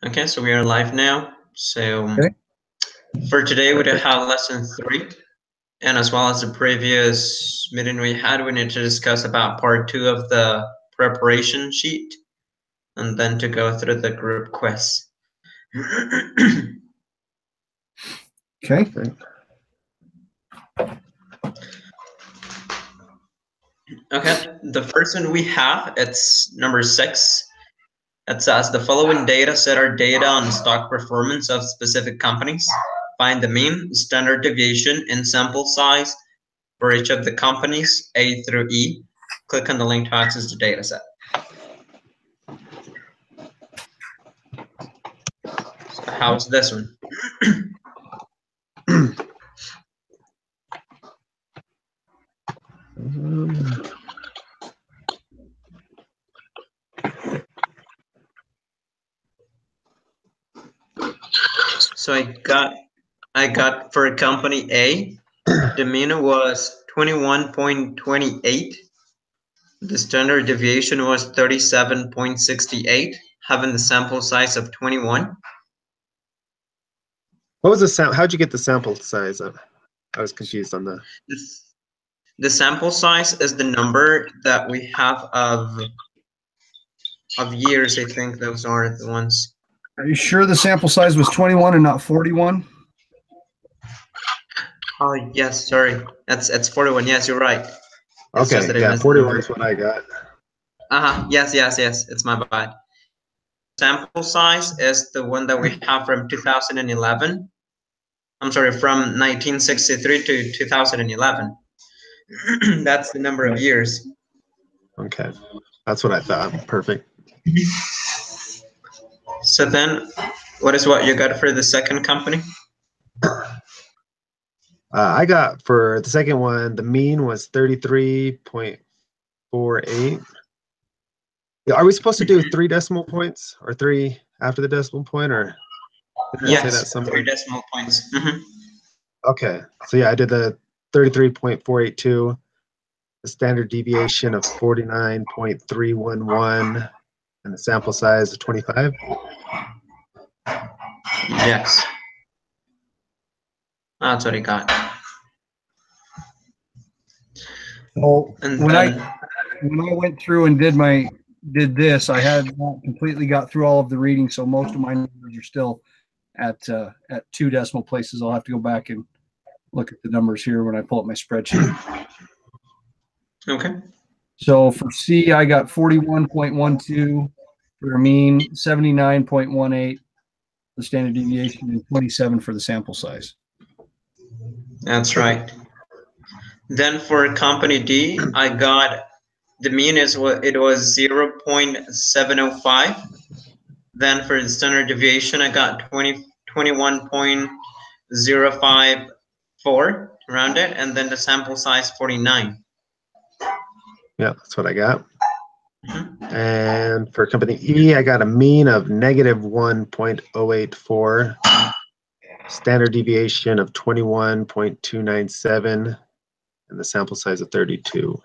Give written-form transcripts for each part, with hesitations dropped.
Okay, so we are live now. So Okay. for today, we have lesson 3, and as well as the previous meeting we had, we need to discuss about part 2 of the preparation sheet, and then to go through the group quiz. Okay. Okay, the first one we have, it's number 6. It says the following data set are data on stock performance of specific companies. Find the mean, standard deviation, and sample size for each of the companies, A through E. Click on the link to access the data set. So how's this one? So I got for company A, the mean was 21.28. The standard deviation was 37.68, having the sample size of 21. What was the sample? How'd you get the sample size of? I was confused on the. The sample size is the number that we have of years. I think those are the ones. Are you sure the sample size was 21 and not 41? Oh yes, sorry. It's 41. Yes, you're right. It's Okay, yeah, 41 is what I got. Yes. It's my bad. Sample size is the one that we have from 2011. I'm sorry, from 1963 to 2011. That's the number of years. Okay, that's what I thought. Perfect. So then, what is what you got for the second company? I got for the second one, the mean was 33.48. Are we supposed to do 3 decimal points or 3 after the decimal point, or yes, 3 decimal points. Okay, so yeah, I did the 33.482, the standard deviation of 49.311, and the sample size of 25. Yes, that's what I got. So when I went through and did this, I had not completely got through all of the reading, so most of my numbers are still at 2 decimal places. I'll have to go back and look at the numbers here when I pull up my spreadsheet. Okay. So for C, I got 41.12 for a mean, 79.18 the standard deviation, and 27 for the sample size. That's right. Then for company D, I got the mean is what it was 0.705. Then for the standard deviation, I got 21.054 around it, and then the sample size 49. Yeah, that's what I got. And for company E, I got a mean of -1.084, standard deviation of 21.297, and the sample size of 32.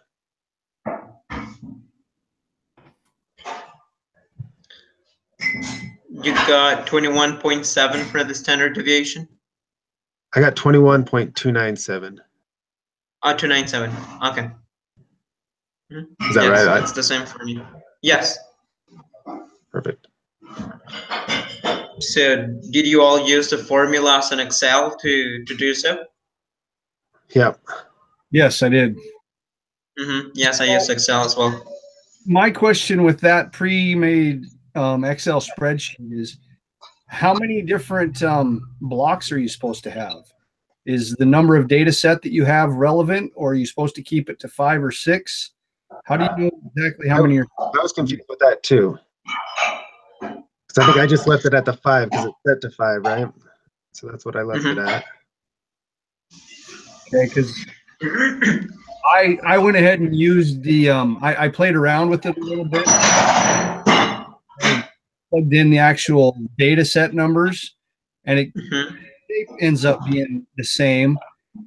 You got 21.7 for the standard deviation? I got 21.297. 297. Okay. Is that right? It's the same for me. Yes. Perfect. So did you all use the formulas in Excel to do so? Yep. Yes, I did. Yes, I used Excel as well. My question with that pre-made Excel spreadsheet is, how many different blocks are you supposed to have? Is the number of data set that you have relevant, or are you supposed to keep it to 5 or 6? How do you know exactly how many? I was confused with that too. Because I think I just left it at the 5 because it's set to 5, right? So that's what I left it at. Okay, because I went ahead and used the I played around with it a little bit. I plugged in the actual data set numbers, and it ends up being the same.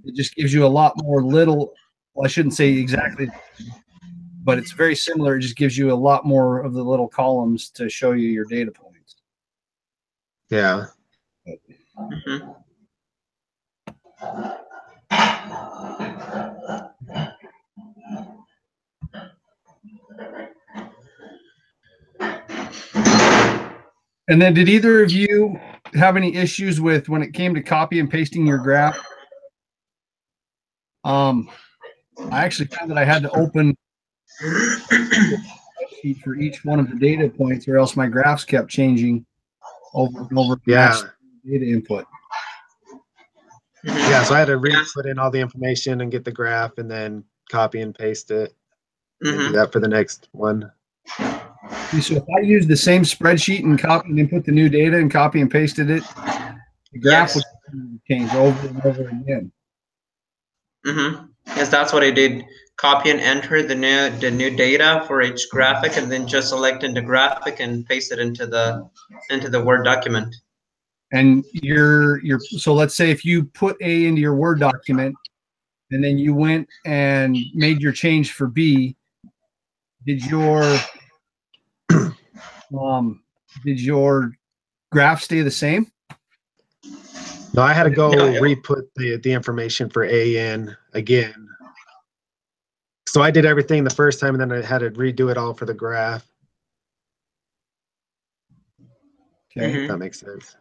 It just gives you a lot more well, I shouldn't say exactly, but it's very similar. It just gives you a lot more of the little columns to show you your data points. Yeah. Mhm. And then did either of you have any issues with when it came to copy and pasting your graph? I actually found that I had to open a sheet for each one of the data points, or else my graphs kept changing over and over to match Yeah. the data input. Yeah. So I had to Yeah. put in all the information and get the graph and then copy and paste it and do Mhm. that for the next one. So if I used the same spreadsheet and copied and input the new data and copy and pasted it, the graph Yes. would change over and over again. Yes, that's what I did. Copy and enter the new data for each graphic, and then just select in the graphic and paste it into the Word document. And so let's say if you put A into your Word document and then you went and made your change for B, did your graph stay the same? No, I had to go No. re-put the information for A in again. So I did everything the first time, and then I had to redo it all for the graph. Okay. If that makes sense.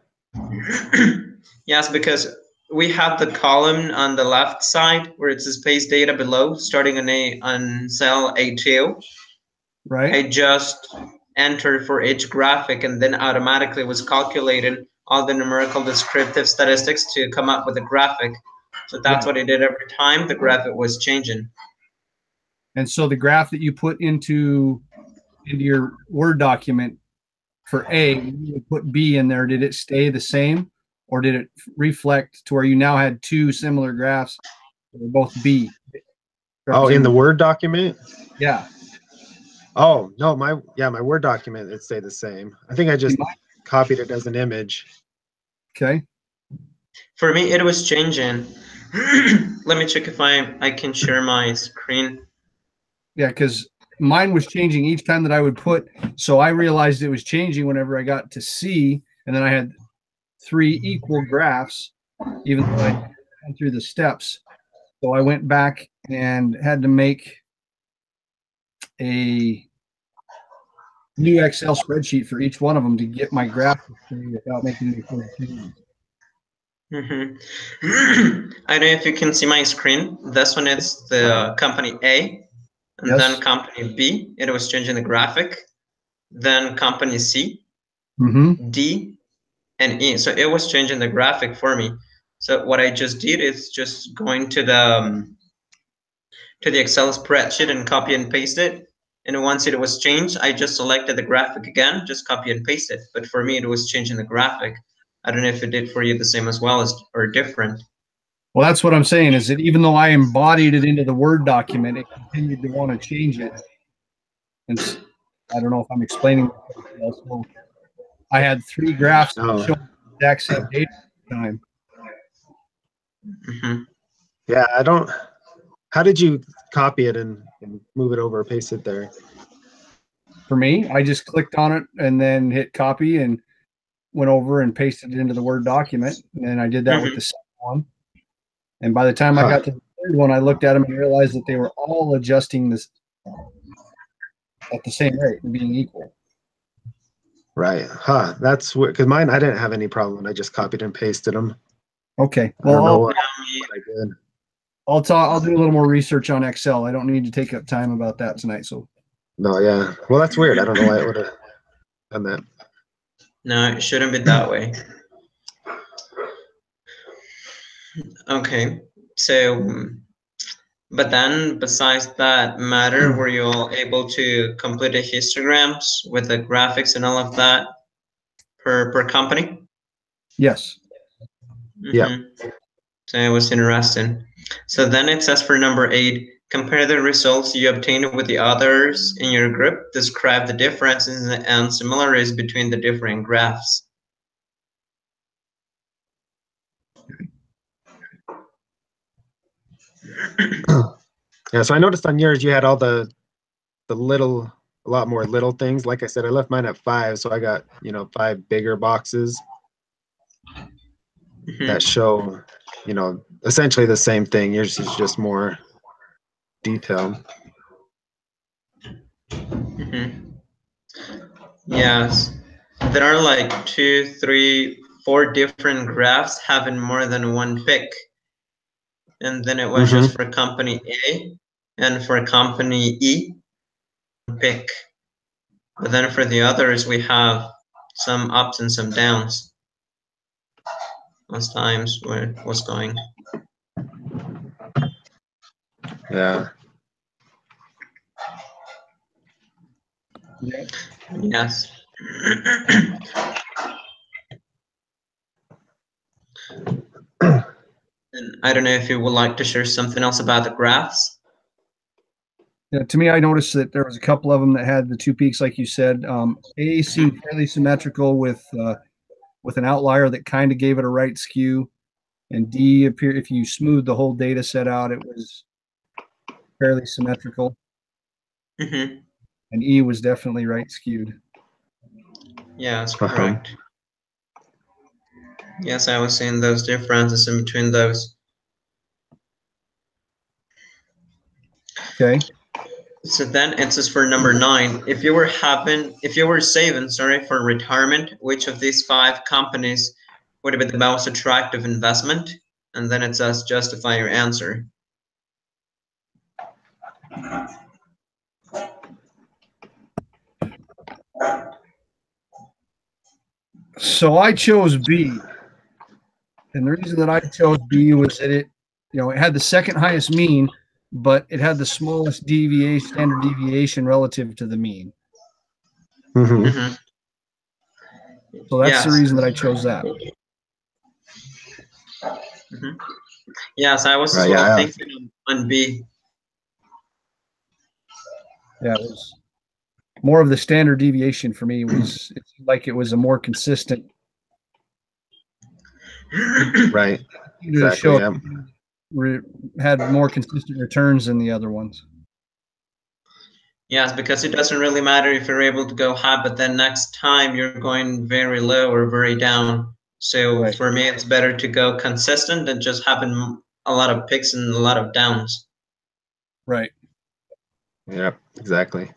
Yes, because we have the column on the left side where it says paste data below, starting on cell A2. Right. I just entered for each graphic, and then automatically was calculating all the numerical descriptive statistics to come up with a graphic. So that's what I did every time the graphic was changing. And so the graph that you put into your Word document for A, you would put B in there. Did it stay the same, or did it reflect to where you now had two similar graphs that were both B? Oh, in the Word document? Yeah. Oh, no, my Word document, it stayed the same. I think I just copied it as an image. Okay. For me, it was changing. Let me check if I can share my screen. Yeah, because mine was changing each time that I would put. So I realized it was changing whenever I got to C, and then I had three equal graphs, even though I went through the steps. So I went back and had to make a new Excel spreadsheet for each one of them to get my graph without making any further changes. I don't know if you can see my screen. This one is the company A, and then company B. It was changing the graphic. Then company C, D, and E. So it was changing the graphic for me. So what I just did is just going to the Excel spreadsheet and copy and paste it. And once it was changed, I just selected the graphic again, just copy and paste it. But for me, it was changing the graphic. I don't know if it did for you the same as well as or different. Well, that's what I'm saying is that even though I embodied it into the Word document, it continued to want to change it. And I don't know if I'm explaining. So I had three graphs showing the exact same data at the time. Yeah, I don't. How did you copy it and move it over or paste it there? For me, I just clicked on it and then hit copy and went over and pasted it into the Word document. And then I did that with the second one. And by the time I got to the third one, I looked at them and realized that they were all adjusting this at the same rate and being equal. Right. Huh. That's weird. Because mine, I didn't have any problem. I just copied and pasted them. Okay. Well, I don't know what I did. I'll do a little more research on Excel. I don't need to take up time about that tonight. So. No, yeah. Well, that's weird. I don't know why it would have done that. No, it shouldn't be that way. Okay. So, but then besides that matter, were you all able to complete the histograms with the graphics and all of that per company? Yes. Yeah. So it was interesting. So then it says for number 8, compare the results you obtained with the others in your group. Describe the differences and similarities between the different graphs. Yeah, so I noticed on yours you had all the a lot more little things. Like I said, I left mine at 5, so I got 5 bigger boxes that show essentially the same thing. Yours is just more detailed. Yes, there are like 2, 3, 4 different graphs having more than one pick, and then it was just for company A and for company E pick. But then for the others, we have some ups and some downs as times where it was going. Yeah. Yes. And I don't know if you would like to share something else about the graphs. Yeah, to me, I noticed that there was a couple of them that had the 2 peaks, like you said. A seemed fairly symmetrical with an outlier that kind of gave it a right skew, and D appeared, if you smooth the whole data set out, it was fairly symmetrical, and E was definitely right skewed. Yeah, that's correct. Yes, I was seeing those differences in between those. Okay. So then it says for number 9, if you were saving, for retirement, which of these 5 companies would be the most attractive investment? And then it says justify your answer. So I chose B, and the reason that I chose B was that it had the second highest mean, but it had the smallest standard deviation relative to the mean. So that's the reason that I chose that. Yes, I was thinking on B. Yeah, it was more of the standard deviation for me. It's like it was a more consistent. Right. Exactly. Had more consistent returns than the other ones. Yes, because it doesn't really matter if you're able to go high, but then next time you're going very low or very down. So for me, it's better to go consistent than just having a lot of picks and a lot of downs. Right. Yep, exactly.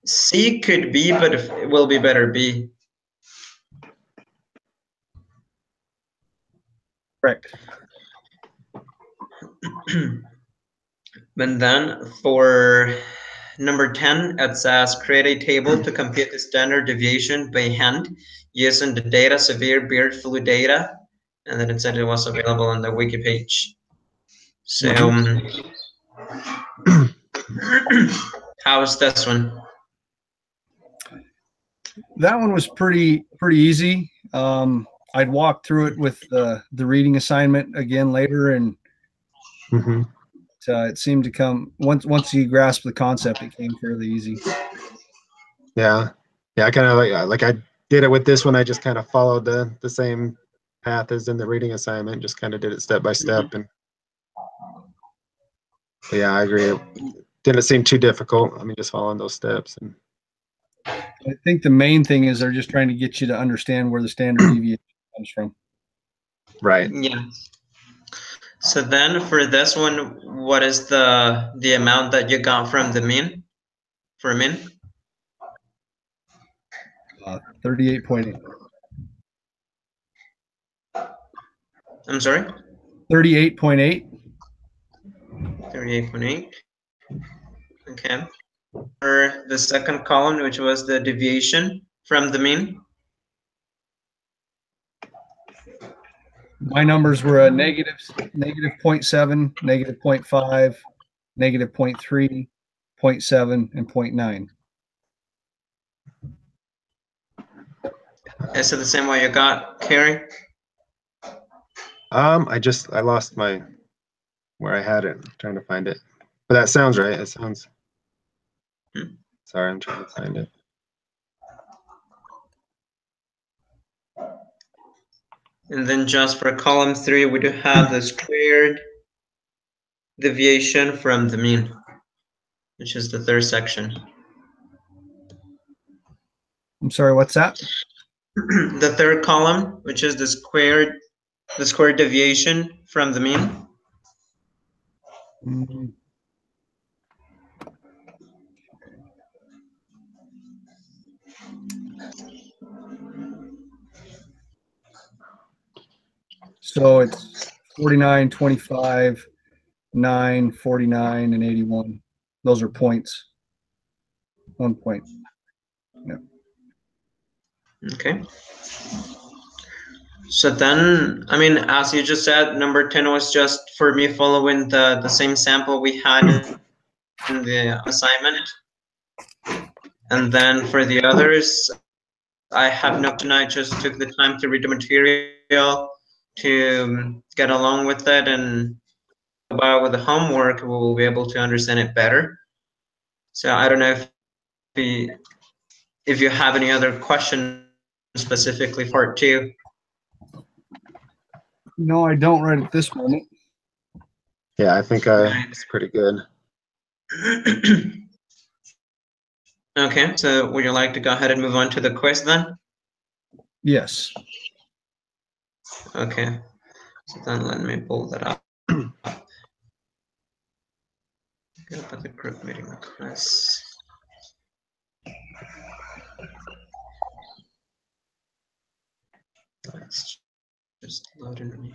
C could be, but it will be better B. Correct. And then for number 10, it says create a table to compute the standard deviation by hand using the data severe bird flu data. And then it said it was available on the wiki page. So how is this one? That one was pretty easy. I'd walk through it with the reading assignment again later, and it seemed to come once you grasp the concept, it came fairly easy. Yeah, I kind of like I did it with this one. I just kind of followed the same path as in the reading assignment. Just kind of did it step by step, and yeah, I agree. It didn't seem too difficult. I mean, just following those steps. And I think the main thing is they're just trying to get you to understand where the standard deviation comes from. Right. Yeah. So then for this one, what is the amount that you got from the mean? For a mean? 38.8. I'm sorry? 38.8. 38.8. Okay. For the second column, which was the deviation from the mean? My numbers were a negative 0.7, negative 0.5, negative 0.3, 0.7, and 0.9. Is it the same way you got, Carrie? I lost my where I had it. I'm trying to find it, but that sounds right. It sounds. Sorry, I'm trying to find it. And then just for column 3, we do have the squared deviation from the mean. which is the third section. I'm sorry, what's that? The third column, which is the squared deviation from the mean. Mhm. So it's 49, 25, 9, 49, and 81. Those are points. 1 point. Okay. So then, I mean, as you just said, number 10 was just for me following the same sample we had in the assignment. And then for the others, I have no, I just took the time to read the material to get along with it, and while with the homework, we'll be able to understand it better. So I don't know if you have any other questions specifically part 2. No, I don't right at this moment. Yeah, I think it's pretty good. Okay, so would you like to go ahead and move on to the quiz then? Yes. Okay, so then let me pull that up. Go up at the group meeting quiz. Let's just load in.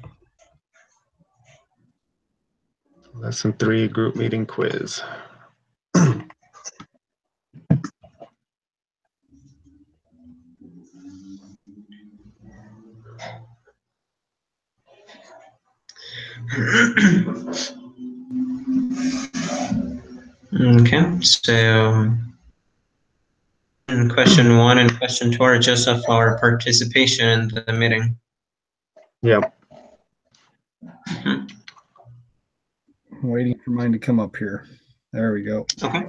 Lesson 3, group meeting quiz. Okay, so question 1 and question 2 are just of our participation in the meeting. Yep. I'm waiting for mine to come up here. There we go. Okay.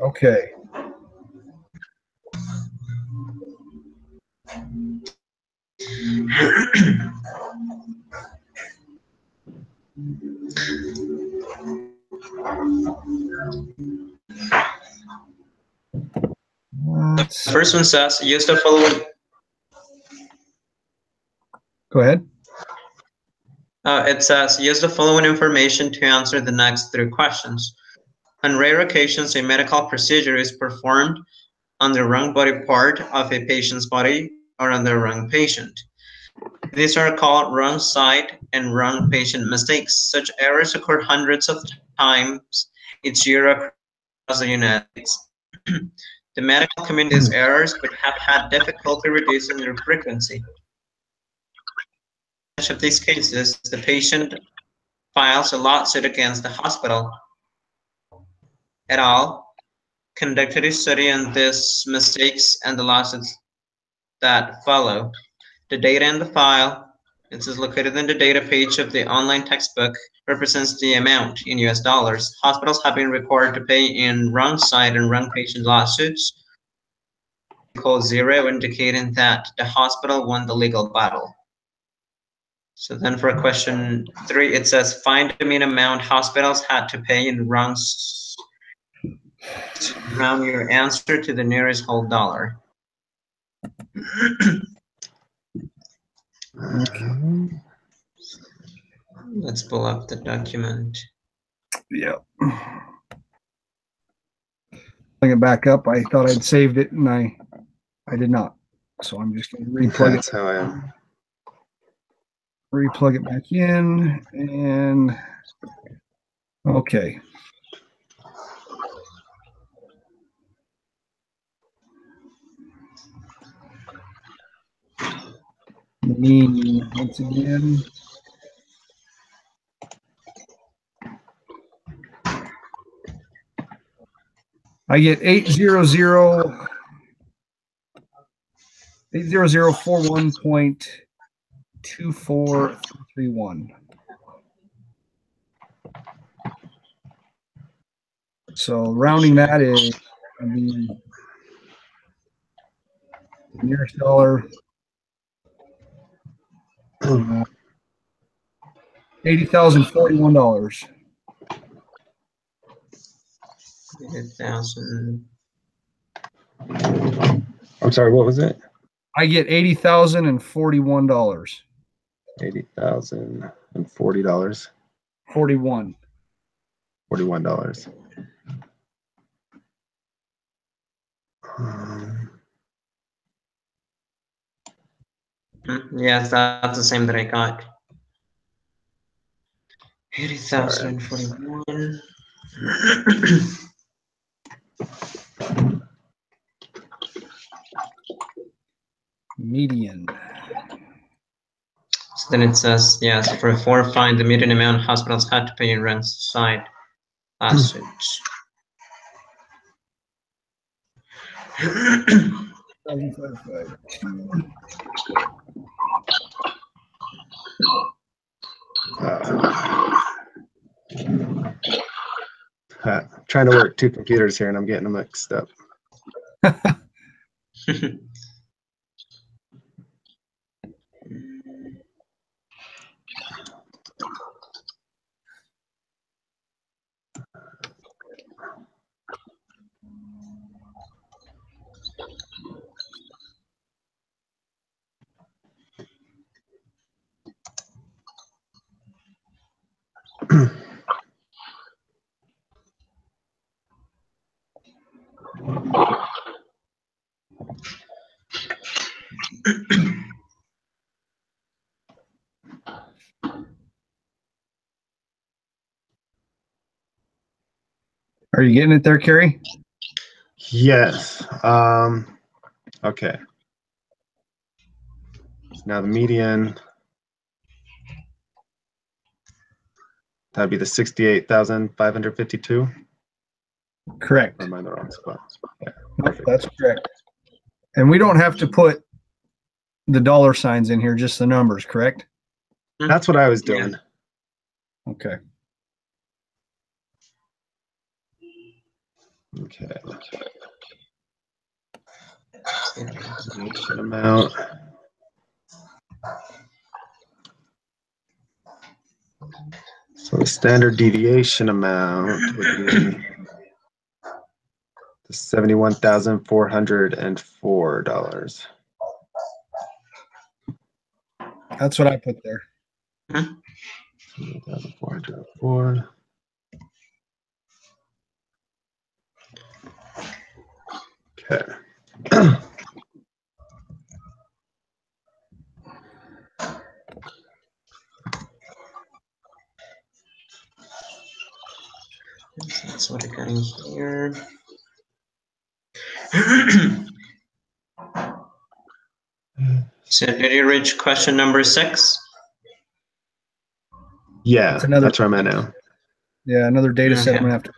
Okay. The first one says, use the following. Go ahead. It says, use the following information to answer the next 3 questions. On rare occasions, a medical procedure is performed on the wrong body part of a patient's body or on the wrong patient. These are called wrong site and wrong patient mistakes. Such errors occur hundreds of times each year across the United States. The medical community's errors but have had difficulty reducing their frequency. In each of these cases, the patient files a lawsuit against the hospital. Et al. Conducted a study on these mistakes and the lawsuits that follow. The data in the file, it is located in the data page of the online textbook, represents the amount in US dollars. Hospitals have been required to pay in wrong site and wrong patient lawsuits. Call 0, indicating that the hospital won the legal battle. So then for question 3, it says, find the mean amount hospitals had to pay in wrong. Round your answer to the nearest whole dollar. Okay. Let's pull up the document. Yeah. Bring it back up. I thought I'd saved it and I did not. So I'm just going to replug That's how I am. replug it back in and okay. The mean once again. I get 80041.2431. So rounding that is, I mean, nearest dollar. $80,041. 80,000. I'm sorry, what was it? I get $80,041. $80,040. 41. $41. Yes, that's the same that I got. 80,041. Median. So then it says, yes, for 4, find the median amount hospitals had to pay in rent side passage. Trying to work two computers here and I'm getting them mixed up. Are you getting it there, Kerry? Yes. Okay. Now the median, that'd be the 68,552. Correct. Or am I in the wrong spot? Yeah, Nope, that's correct. And we don't have to put the dollar signs in here, just the numbers, correct? That's what I was doing. Okay. Okay. Amount. So the standard deviation amount would be the $71,404. That's what I put there. 71,404. Okay. That's what I got in here. So did you reach question number 6? Yeah, that's where I'm at now. Yeah, another data set. Okay. I'm gonna have to.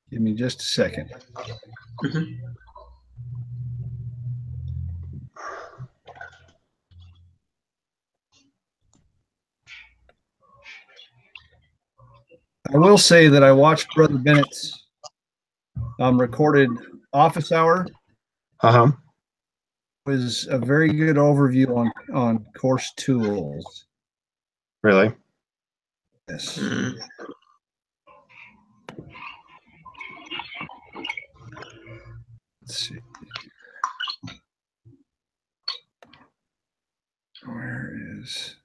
Give me just a second. I will say that I watched Brother Bennett's recorded office hour. Uh-huh. Was a very good overview on course tools. Really? Yes. Let's see. Where is?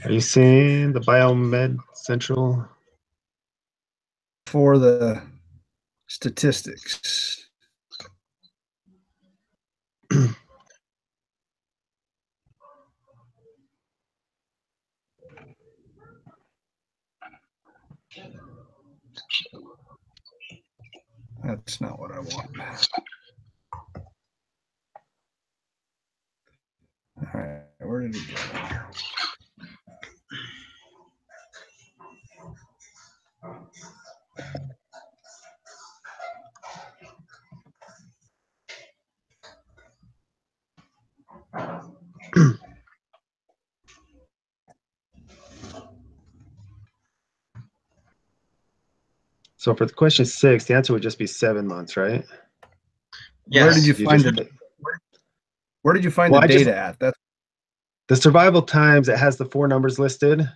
Are you seeing the Biomed Central? For the statistics. That's not what I want. All right, where did it go? So for the question 6, the answer would just be 7 months, right? Yes. Where did you find it? Where did you find Well, the I just- data at? That's The survival times, it has the 4 numbers listed.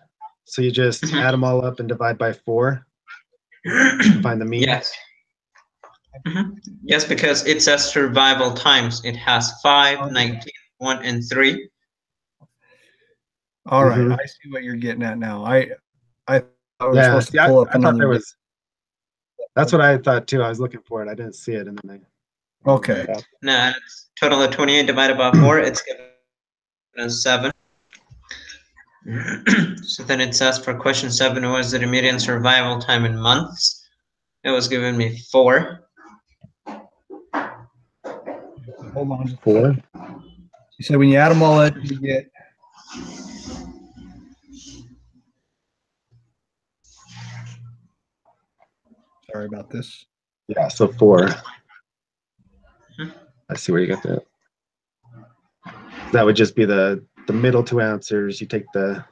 So you just Mhm. add them all up and divide by 4 to find the mean. Yes. Yes, because it says survival times. It has 5, 19, 1, and 3. all right. Mhm. I see what you're getting at now. I was Yeah, supposed see, to pull up I thought another. there was. That's what I thought too. I was looking for it. I didn't see it, and then Okay. No, it's total of 28 divided by 4. It's given us 7. So then it says for question 7, what is the median survival time in months? It was giving me 4. Hold on. I 4. You said when you add them all up, you get. Sorry about this. Yeah, so 4. Mhm. I see where you got that. That would just be the middle 2 answers. You take the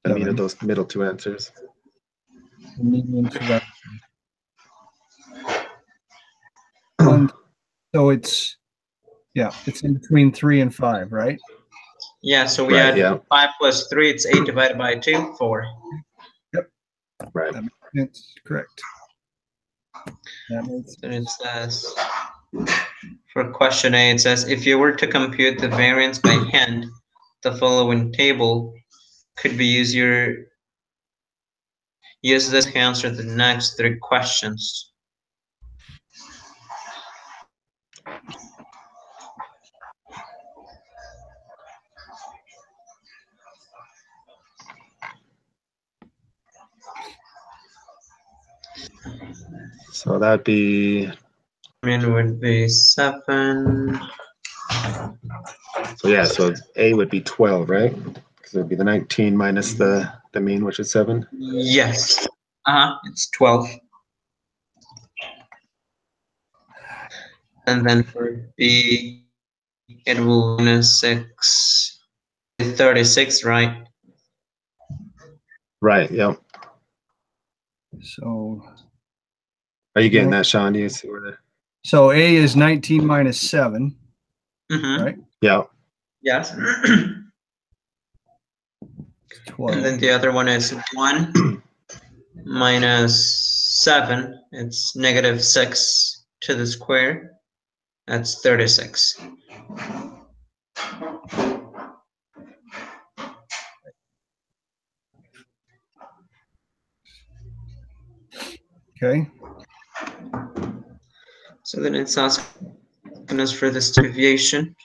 mean 7. of those middle 2 answers. The median survival. One. So it's it's in between 3 and 5, right? Yeah, so we Right, add yeah. 5 plus 3, it's 8 divided by 2, 4. Right. That makes sense. Correct. That makes Then it says, for question A, it says, if you were to compute the variance by hand, the following table could be easier. Use this to answer the next 3 questions. So that'd be, Mean would be 7. so yeah, so A would be 12, right? Because it would be the 19 minus the mean, which is 7. Yes. It's 12. And then for B, it will be minus 6, 36, right? Right, yep. so. Are you getting that, Sean? Do you see where the, So A is 19 minus 7, Mm-hmm. right? yeah. Yes. 12. And then the other one is 1 minus 7. It's negative 6 to the square. That's 36. Okay. So then it's asking us for this deviation.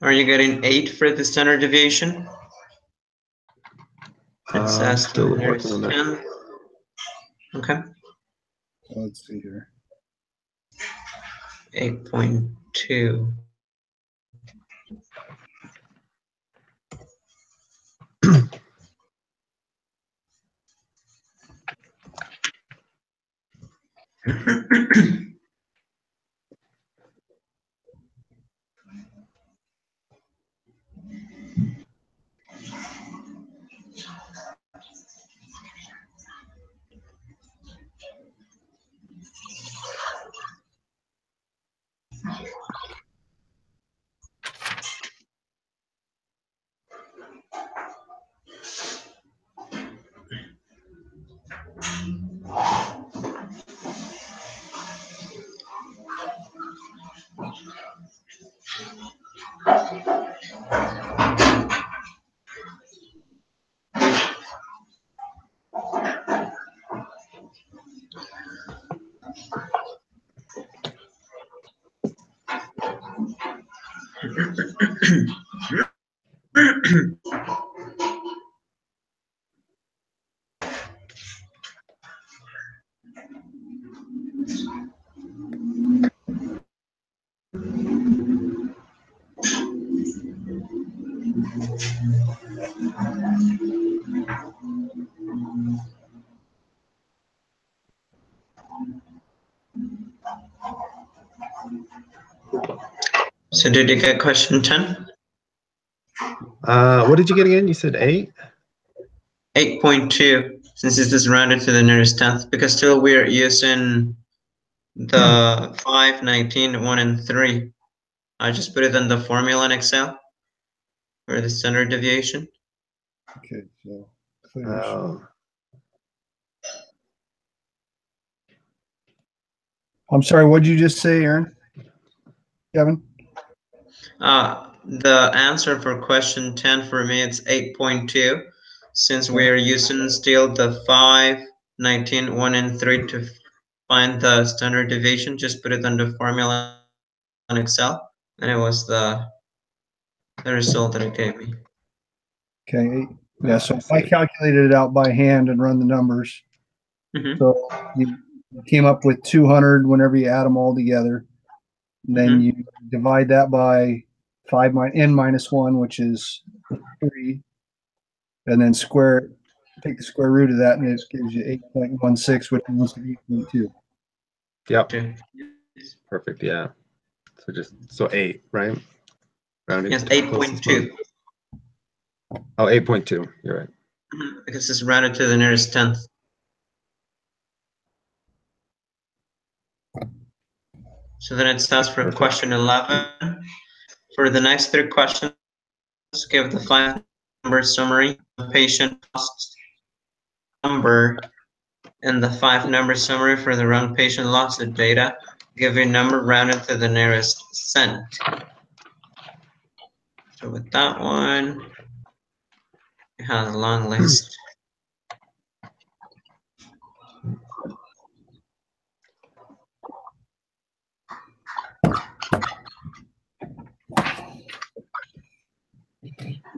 Are you getting 8 for the standard deviation? It's I'm asking still there's working on that. 10. Okay. Let's see here. 8.2. So did you get question 10? What did you get again? You said 8? 8.2, since this is rounded to the nearest tenth, because still we're using the 5, 19, 1, and 3. I just put it in the formula in Excel for the standard deviation. Okay, so clear. Oh, I'm sorry, what did you just say, Aaron? Kevin? The answer for question 10 for me, it's 8.2, since we are using still the 5, 19, 1, and 3 to find the standard deviation. Just put it in the formula in Excel, and it was the result that it gave me. Okay, yeah, so I calculated it out by hand and run the numbers. Mhm. So you came up with 200 whenever you add them all together. And then you divide that by 5 n minus 1, which is 3. And then take the square root of that, and it gives you 8.16, which equals 8.2. yep. Okay. Perfect. Yeah. So 8, right? Rounded Yes, to the closest 8.2. one. Oh, 8.2. You're right. Because it's rounded to the nearest tenth. So then it starts for Perfect. question 11. For the next 3 questions, give the 5-number summary, the patient cost number, and the 5-number summary for the round patient loss of data. Give a number rounded to the nearest cent. So with that one, it has a long list.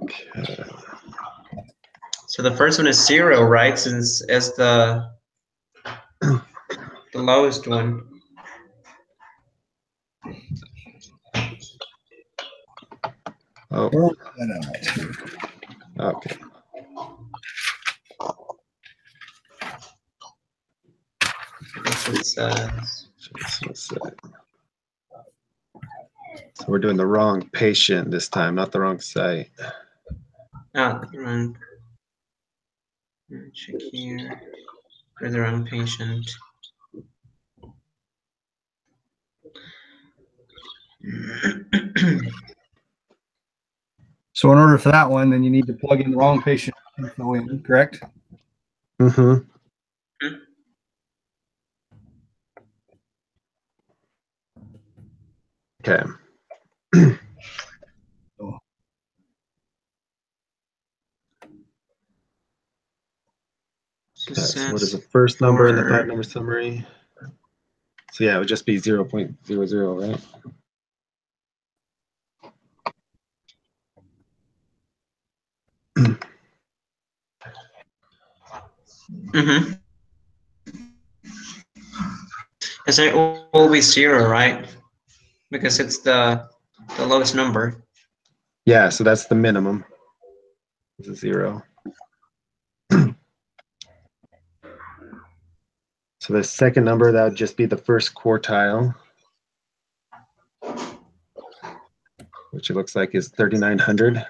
Okay. So the first one is 0, right? Since it's the lowest one. Oh, Work that out. okay. It says, So we're doing the wrong patient this time, not the wrong site. wrong. Check here for the wrong patient. So in order for that one, then you need to plug in the wrong patient info in, correct? Mm-hmm. Okay. Okay, so what is the first number in the 5-number summary? So yeah, it would just be 0.00, right? Mm-hmm. It's always 0, right? Because it's the lowest number. Yeah, so that's the minimum. It's a 0. So the second number, that would just be the first quartile, which it looks like is 3,900.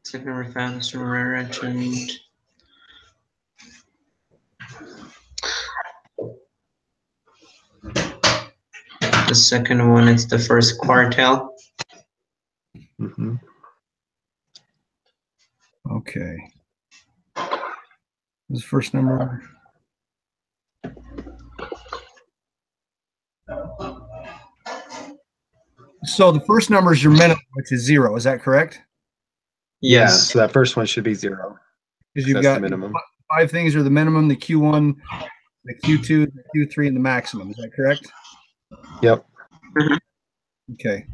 Second number found is mentioned. The second one is the first quartile. Mm-hmm. Okay. This first number. So the first number is your minimum, which is 0. Is that correct? Yeah, Yes. so that first one should be 0. Because you've That's got the minimum. 5 things are the minimum, the Q1, the Q2, the Q3, and the maximum. Is that correct? Yep. Okay. Okay.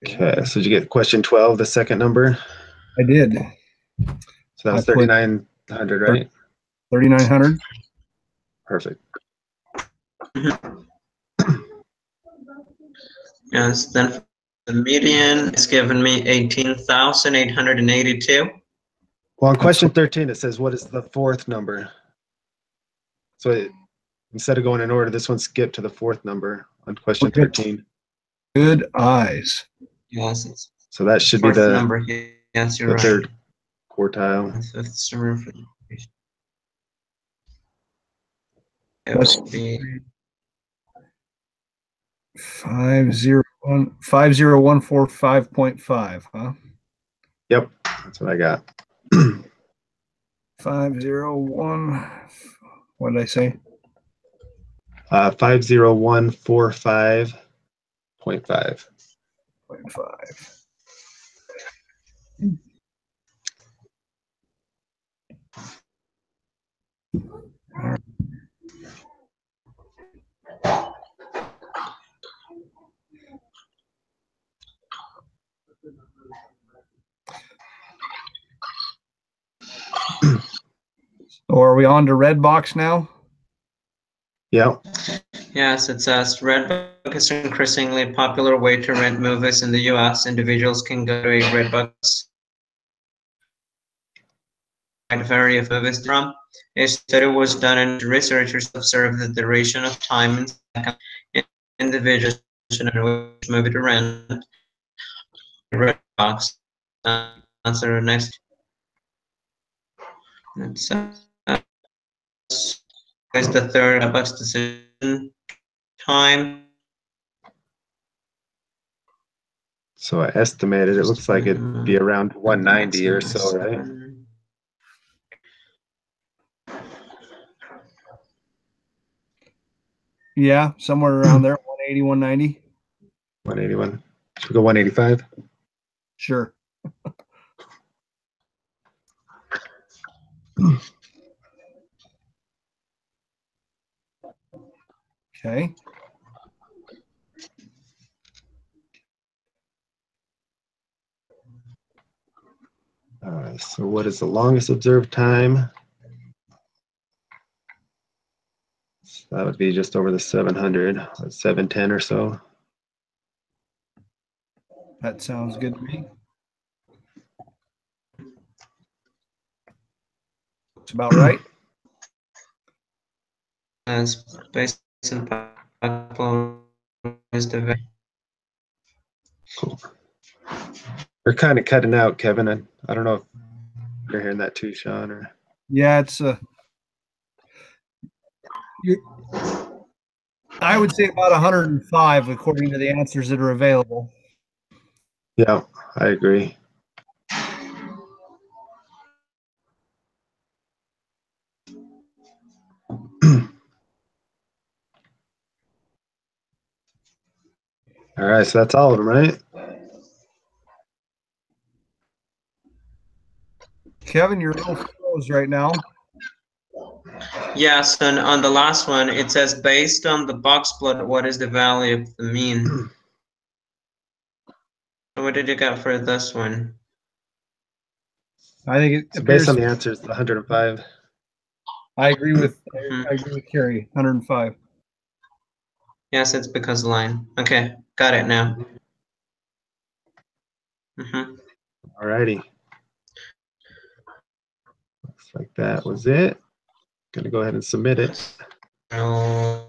Okay, so did you get question 12, the second number? I did. So that was I put 3,900, right? 3,900. Perfect. Yes, then the median is giving me 18,882. Well, on question 13, it says, what is the fourth number? So instead of going in order, this one skipped to the fourth number on question Okay. 13. Good eyes. Yes, it's So that should be fourth the, number here. Yes, you're the right. third quartile. Fifth summer for the it That's will be 50145.5, huh? Yep, that's what I got. 501. What did I say? 50145.5. 0.5. So are we on to red box now? Yep. yes, it says Redbook is an increasingly popular way to rent movies in the US. Individuals can go to a Redbook vary of movies from. A study was done and researchers observed the duration of time in seconds individuals know which movie to rent. Redbox answer next. It's is the third Redbox decision time. So I estimated it looks like it'd be around 190 or so, right? Yeah, somewhere around there, 180, 190. 181. Should we go 185? Sure. Okay. All right, so what is the longest observed time? So that would be just over the 700, 710 or so. That sounds good to me. It's about right. As based on platform is the Cool. We're kind of cutting out, Kevin. I don't know if you're hearing that too, Sean. Or Yeah, it's I would say about 105 according to the answers that are available. yeah, I agree. All right, so that's all of them, right? Kevin, you're a little froze right now. yes, and on the last one it says based on the box plot, what is the value of the mean? What did you get for this one? I think it So appears based on the answers, the 105. I agree with Mhm. I agree with Carrie. 105. Yes, it's because line. Okay, got it now. All righty. Looks like that was it. Gonna go ahead and submit it. So,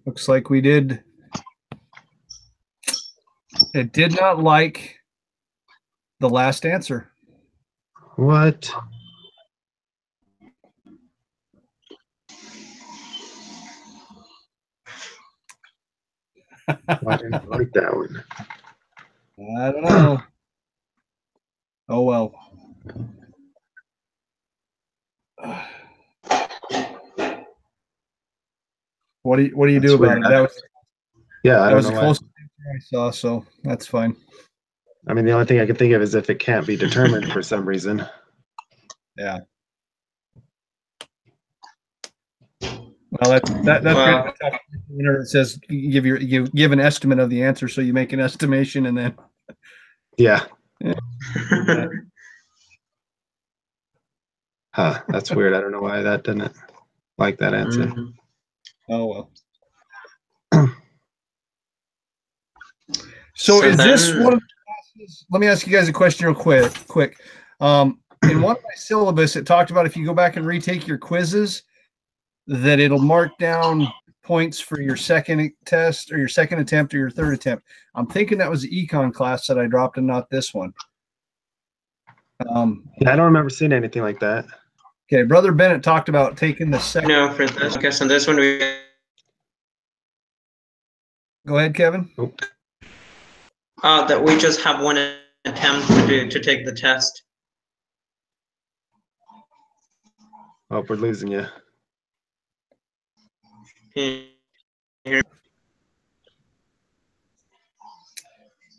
Looks like we did. It did not like the last answer. What? Why didn't I like that one? I don't know. Oh well. What do you That's do about weird. it? That was Yeah, I that don't was know the why. closest answer I saw, so that's fine. I mean, the only thing I can think of is if it can't be determined for some reason. Yeah. Well, that's Well, it says you give an estimate of the answer, so you make an estimation and then Yeah. Huh. That's weird. I don't know why that didn't like that answer. Mhm. oh well. So is this then- one of the classes? Let me ask you guys a question real quick. In one of my syllabus, it talked about if you go back and retake your quizzes, that it'll mark down points for your second test or your second attempt or your third attempt. I'm thinking that was the econ class that I dropped and not this one. Yeah, I don't remember seeing anything like that. Okay, Brother Bennett talked about taking the second. No, for this, I guess on this one we. Go ahead, Kevin. Oh, That we just have one attempt to take the test. oh, we're losing you. Here.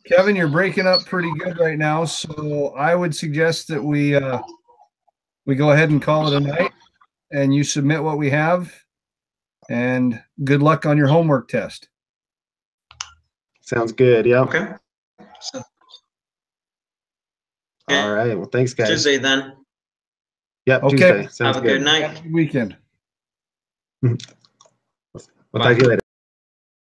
Kevin, you're breaking up pretty good right now, so I would suggest that we go ahead and call it a night, and you submit what we have, and good luck on your homework test. Sounds good. Yep. Okay. So, All right. Well, thanks, guys. Tuesday then. Yep. Okay. Tuesday. Sounds Have a good night. Happy weekend. We'll talk to you later.